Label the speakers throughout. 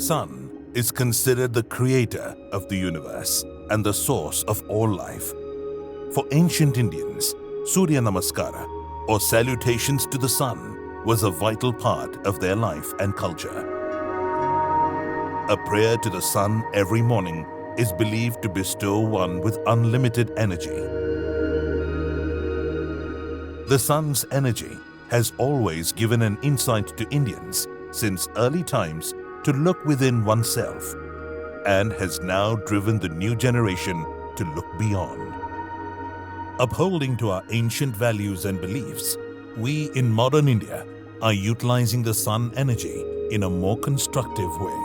Speaker 1: Sun is considered the creator of the universe and the source of all life. For ancient Indians, Surya Namaskara, or salutations to the sun, was a vital part of their life and culture. A prayer to the sun every morning is believed to bestow one with unlimited energy. The sun's energy has always given an insight to Indians since early times to look within oneself, and has now driven the new generation to look beyond. Upholding to our ancient values and beliefs, we in modern India are utilizing the sun energy in a more constructive way.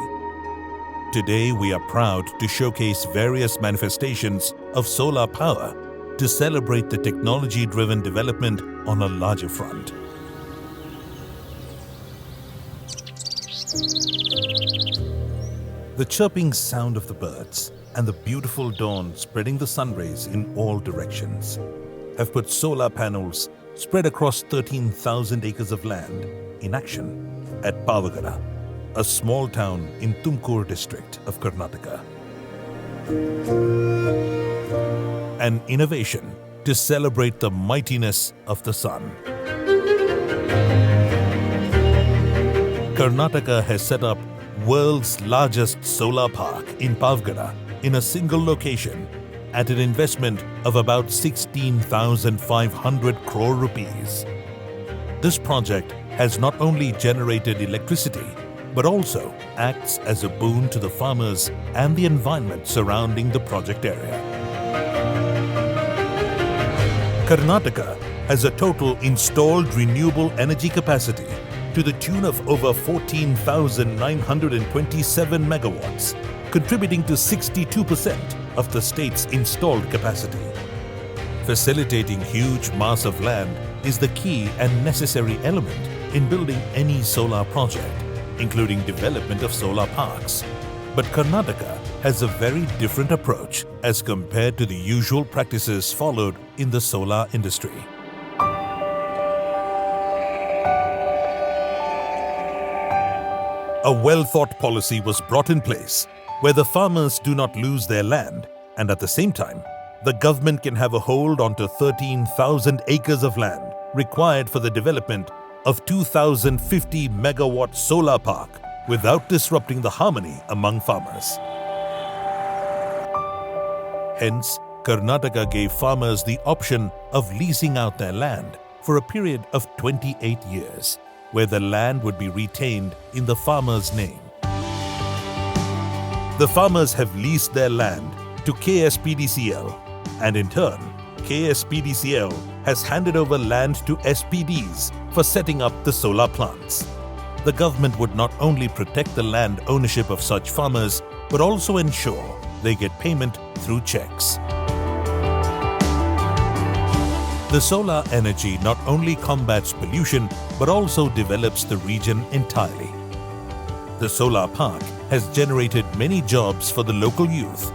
Speaker 1: Today we are proud to showcase various manifestations of solar power to celebrate the technology-driven development on a larger front. The chirping sound of the birds and the beautiful dawn spreading the sun rays in all directions have put solar panels spread across 13,000 acres of land in action at Pavagada, a small town in Tumkur district of Karnataka. An innovation to celebrate the mightiness of the sun. Karnataka has set up world's largest solar park in Pavagada in a single location at an investment of about 16,500 crore rupees. This project has not only generated electricity but also acts as a boon to the farmers and the environment surrounding the project area. Karnataka has a total installed renewable energy capacity to the tune of over 14,927 megawatts, contributing to 62% of the state's installed capacity. Facilitating huge mass of land is the key and necessary element in building any solar project, including development of solar parks. But Karnataka has a very different approach as compared to the usual practices followed in the solar industry. A well-thought policy was brought in place where the farmers do not lose their land, and at the same time, the government can have a hold onto 13,000 acres of land required for the development of 2,050 megawatt solar park without disrupting the harmony among farmers. Hence, Karnataka gave farmers the option of leasing out their land for a period of 28 years, where the land would be retained in the farmer's name. The farmers have leased their land to KSPDCL, and in turn, KSPDCL has handed over land to SPDs for setting up the solar plants. The government would not only protect the land ownership of such farmers, but also ensure they get payment through checks. The solar energy not only combats pollution, but also develops the region entirely. The solar park has generated many jobs for the local youth.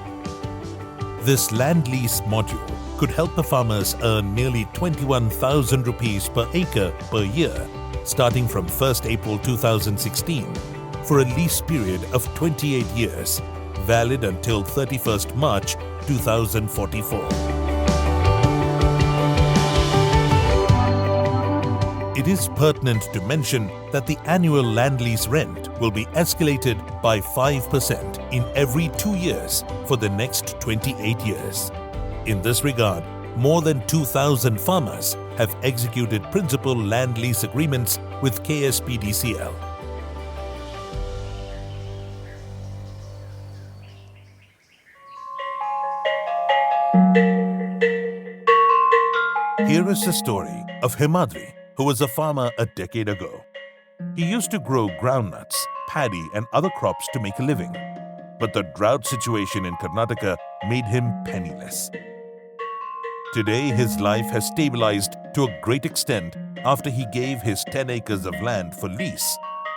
Speaker 1: This land lease module could help the farmers earn nearly 21,000 rupees per acre per year, starting from 1st April 2016, for a lease period of 28 years, valid until 31st March 2044. It is pertinent to mention that the annual land lease rent will be escalated by 5% in every 2 years for the next 28 years. In this regard, more than 2,000 farmers have executed principal land lease agreements with KSPDCL. Here is the story of Himadri, who was a farmer a decade ago. He used to grow groundnuts, paddy and other crops to make a living. But the drought situation in Karnataka made him penniless. Today, his life has stabilized to a great extent after he gave his 10 acres of land for lease,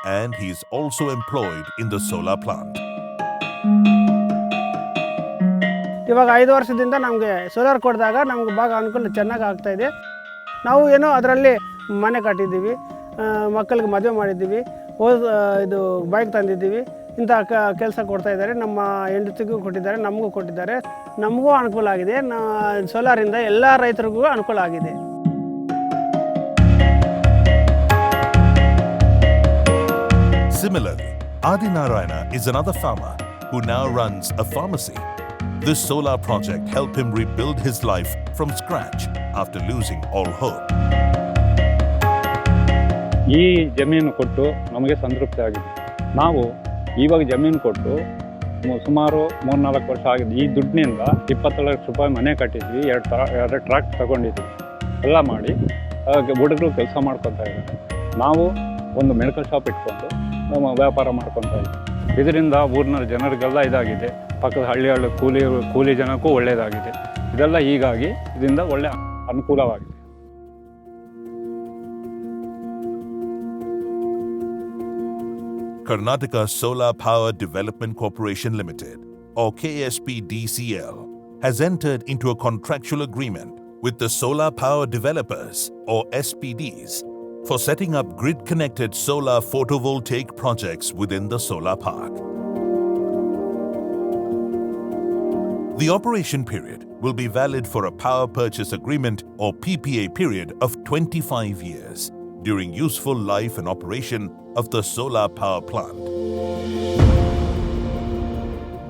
Speaker 1: and he is also employed in the solar plant.
Speaker 2: ಇವಾಗ 5 ವರ್ಷದಿಂದ ನಮಗೆ solar ಕೊಡಿದಾಗ ನಮಗೆ ಭಾಗ ಅನುಕೂಲ ಚೆನ್ನಾಗಿ ಆಗ್ತಾ ಇದೆ. ನಾವು ಏನೋ ಅದರಲ್ಲಿ ಮನೆ ಕಟ್ಟಿದ್ದೀವಿ, ಮಕ್ಕಳಿಗೆ ಮದುವೆ ಮಾಡಿದ್ದೀವಿ, ಇದು ಬೈಕ್ ತಂದಿದ್ದೀವಿ. ಇಂಥ ಕೆಲಸ ಕೊಡ್ತಾ ಇದ್ದಾರೆ. ನಮ್ಮ ಹೆಂಡತಿಗೂ ಕೊಟ್ಟಿದ್ದಾರೆ, ನಮಗೂ ಕೊಟ್ಟಿದ್ದಾರೆ. ನಮಗೂ ಅನುಕೂಲ ಆಗಿದೆ. ಸೋಲಾರಿಂದ ಎಲ್ಲ ರೈತರಿಗೂ ಅನುಕೂಲ ಆಗಿದೆ.
Speaker 1: Similarly, Adi Narayana is another farmer who now runs a pharmacy. This solar project helped him rebuild his life from scratch after losing all hope.
Speaker 3: ಈ ಜಮೀನು ಕೊಟ್ಟು ನಮಗೆ ಸಂತೃಪ್ತಿ ಆಗಿದೆ. ನಾವು ಇವಾಗ ಜಮೀನು ಕೊಟ್ಟು ಸುಮಾರು 3-4 ವರ್ಷ ಆಗಿದೆ. ಈ ದುಡ್ಡಿನಿಂದ 20 ಲಕ್ಷ ರೂಪಾಯಿ ಮನೆ ಕಟ್ಟಿದ್ವಿ, 2 ಟ್ರಾಕ್ಟ್ ತಗೊಂಡಿದ್ವಿ. ಎಲ್ಲ ಮಾಡಿ ಹುಡುಗರು ಕೆಲಸ ಮಾಡ್ಕೊತಾ ಇದ್ದಾರೆ. ನಾವು ಒಂದು ಮೆಡಿಕಲ್ ಶಾಪ್ ಇಟ್ಕೊಂಡು ನಮ್ಮ ವ್ಯಾಪಾರ ಮಾಡ್ಕೊತಾ ಇದ್ದೀವಿ. ಇದರಿಂದ ಊರಿನ ಜನರಿಗೆಲ್ಲ ಇದಾಗಿದೆ. ಪಕ್ಕದ ಹಳ್ಳಿ ಕೂಲಿ ಜನಕ್ಕೂ ಒಳ್ಳೆಯದಾಗಿದೆ. ಇದೆಲ್ಲ ಹೀಗಾಗಿ ಇದರಿಂದ ಒಳ್ಳೆಯ ಅನುಕೂಲವಾಗಿದೆ.
Speaker 1: Karnataka Solar Power Development Corporation Limited, or KSPDCL, has entered into a contractual agreement with the solar power developers, or SPDs, for setting up grid-connected solar photovoltaic projects within the solar park. The operation period will be valid for a power purchase agreement or PPA period of 25 years during useful life and operation of the solar power plant.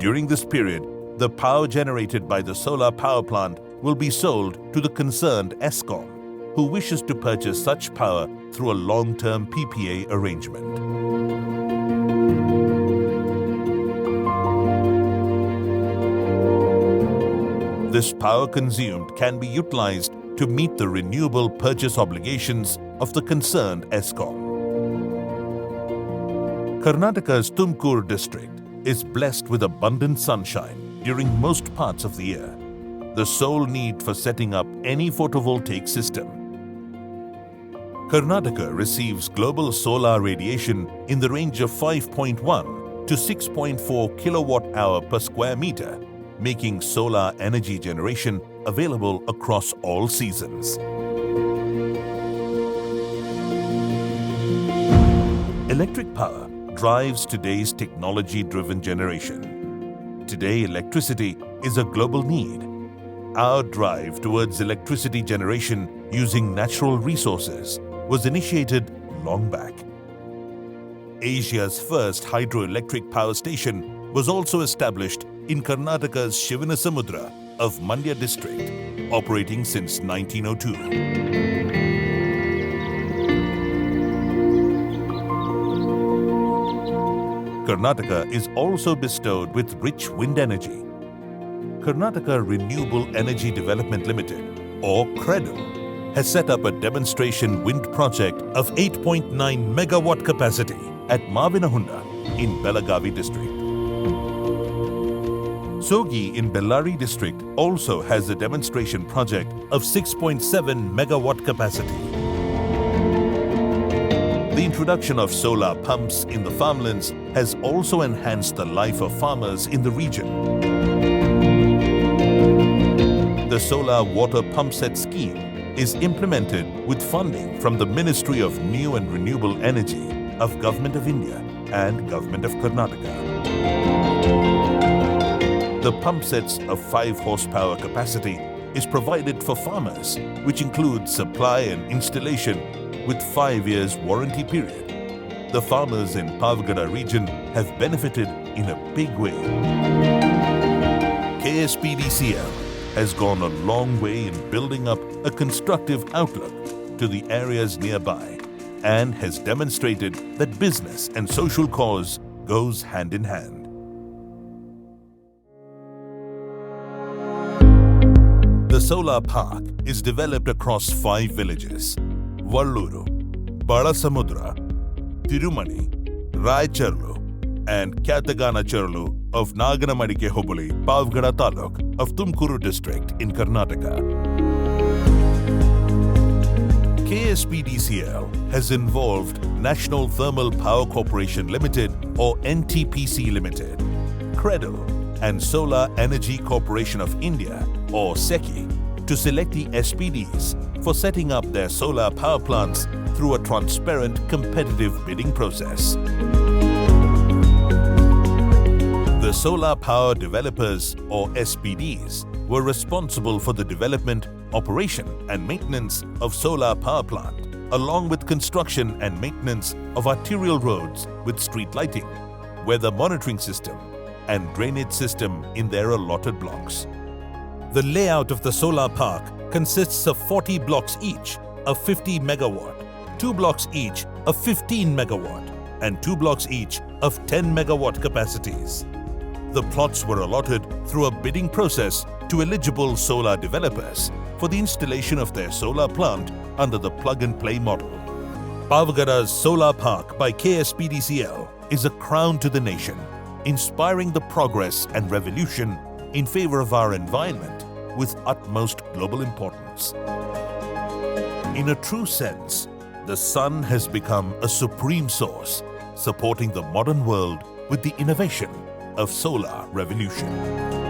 Speaker 1: During this period, the power generated by the solar power plant will be sold to the concerned ESCOM, who wishes to purchase such power through a long-term PPA arrangement. This power consumed can be utilized to meet the renewable purchase obligations of the concerned ESCOM. Karnataka's Tumkur district is blessed with abundant sunshine during most parts of the year, the sole need for setting up any photovoltaic system. Karnataka receives global solar radiation in the range of 5.1 to 6.4 kilowatt-hour per square meter, making solar energy generation available across all seasons. Electric power drives today's technology-driven generation. Today, electricity is a global need. Our drive towards electricity generation using natural resources was initiated long back. Asia's first hydroelectric power station was also established in Karnataka's Shivanasamudra of Mandya district, operating since 1902. Karnataka is also bestowed with rich wind energy. Karnataka Renewable Energy Development Limited, or CREDL, has set up a demonstration wind project of 8.9 megawatt capacity at Mavinahunda in Belagavi district. Sogi in Bellary district also has a demonstration project of 6.7 megawatt capacity. The introduction of solar pumps in the farmlands has also enhanced the life of farmers in the region. The solar water pump set scheme is implemented with funding from the Ministry of New and Renewable Energy of Government of India and Government of Karnataka. The pump sets of 5 horsepower capacity is provided for farmers, which includes supply and installation with 5 years warranty period. The farmers in Pavagada region have benefited in a big way. KSPDCL has gone a long way in building up a constructive outlook to the areas nearby and has demonstrated that business and social cause goes hand in hand. The solar park is developed across 5 villages: Valluru, Balasamudra, Tirumani, Raicherlu, and Kyataganacharlu of Naganamadike Hobuli, Pavagada Taluk of Tumkuru district in Karnataka. KSPDCL has involved National Thermal Power Corporation Limited, or NTPC Limited, CREDL, and Solar Energy Corporation of India, or SECI, to select the SPDs for setting up their solar power plants through a transparent competitive bidding process. solar power developers or SPDs were responsible for the development, operation and maintenance of solar power plant, along with construction and maintenance of arterial roads with street lighting, weather monitoring system and drainage system in their allotted blocks. The layout of the solar park consists of 40 blocks each of 50 megawatt, 2 blocks each of 15 megawatt and 2 blocks each of 10 megawatt capacities. The plots were allotted through a bidding process to eligible solar developers for the installation of their solar plant under the plug-and-play model. Pavagada's Solar Park by KSPDCL is a crown to the nation, inspiring the progress and revolution in favor of our environment with utmost global importance. In a true sense, the sun has become a supreme source, supporting the modern world with the innovation of solar revolution.